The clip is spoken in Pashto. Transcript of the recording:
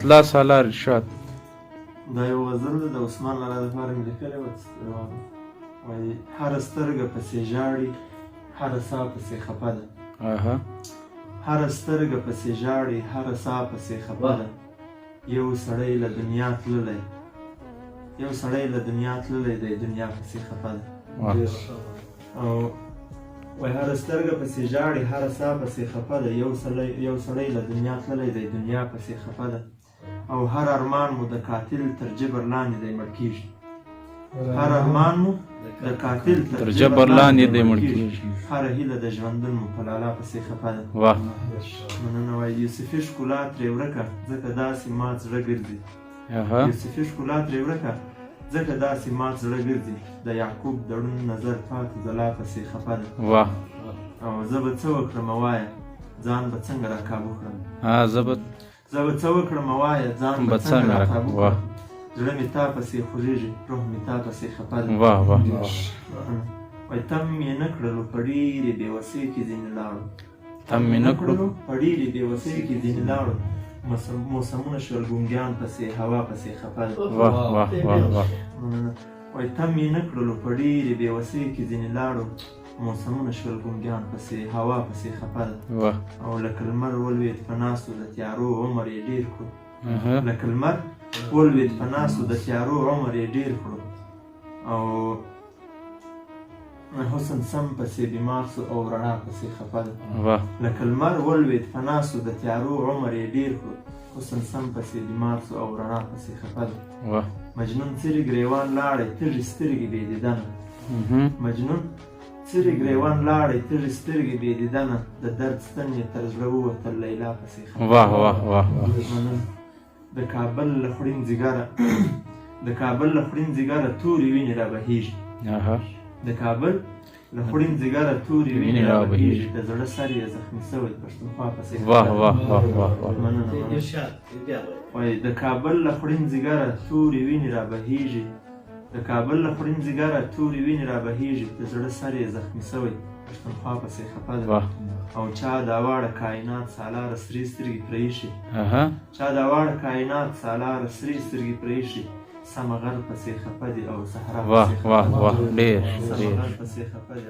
اطلاع سالار ارشاد. دا یو غزل ده د عثمان لالا دپاره مې لیکلی وه. وایي هره سترګه پسې ژاړي، هره ساه پسې خفه ده. هره سترګه پسې ژاړي، هره ساه پسې خفه ده. یو سړی له دنیا تللی، یو سړی له دنیا تللی دی، دنیا پسې خفه ده. او وایي هره سترګه پسې ژاړي، هره ساه پسې خفه ده. یو سړی له دنیا تللی دی، دنیا پسې خفه ده. او هر ارمان مو د قاتل تر جبر لاندې دی مړ کېږي. هر ارمان مو د قاتل تر جبر لاندې دی مړ کېږي. هره هیله د ژوندون مو په لالا پسې خفه ده. مننه. وایي یوسفي ښکلا ترې ورکه، ځکه داسې مات زړه ګرځي. یوسفي ښکلا ترې ورکه، ځکه داسې مات زړه ګرځي. د یعقوب د ړوند نظر پاتې ځلا پسې خفه ده. او زه به څه وکړم وایه، ځان به څنګه راکابو کړم. زه به څه وکړم وایه، ځان به څنګه راکابو کړم. زړه مې تا پسې خوږېږي، روح مې تا پسې خفه ده. وایي تم یې نه کړلو په ډېرې بېوسۍ کې ځینې لاړو. تم یې نه کړلو په ډېرې بېوسۍ کې ځینې لاړو. موسمونه شول ګونګیان پسې هوا پسې خفه ده. وایي تم یې نه کړلو په ډېرې بېوسۍ کې ځینې لاړو. موسمونه شول ګونګیان پسې هوا پسې خفه ده. او لکه لمر ولوېد په ناستو د تیارو عمر یې ډېر کړو. لکه لمر ولوېد په ناستو د تیارو عمر یې ډېر کړو. او حسن سم پسې بیمار سو او رڼا پسې خفه ده. لکه لمر ولوېد په ناستو د تیارو عمر یې ډېر کړو. حسن سم پسې بیمار سو او رڼا پسې خفه ده. مجنون څرې ګریوان لاړی، تږې سترګې بې دیدنه. مجنون څرې ګریوان لاړی، تږې سترګې بې دیدنه. د درد ستن یې تر زړه ووتل، لیلا پسې خفه ده. د کابل له خوړین ځیګره، د کابل له خوړین ځیګره تورې وینې را بهېږي. د کابل له خوړین ځیګره تورې وینې را بهېږي. د زړه سر یې زخمي سوی، پښتونخوا پسې خفه ده. وایي د کابل له خوړین ځیګره تورې وینې را بهېږي. د کابل له خوړین ځیګره تورې وینې را بهېږي. د زړه سر یې زخمي سوی، پښتونخوا پسې خفه ده. او چا دا واړه کائنات سالاره سرې سترګې پرې ایښي. چا دا واړه کائنات سالاره سرې سترګې پرې ایښي. سمه غر پسې خفه دي او صحرا پسې خفه دي.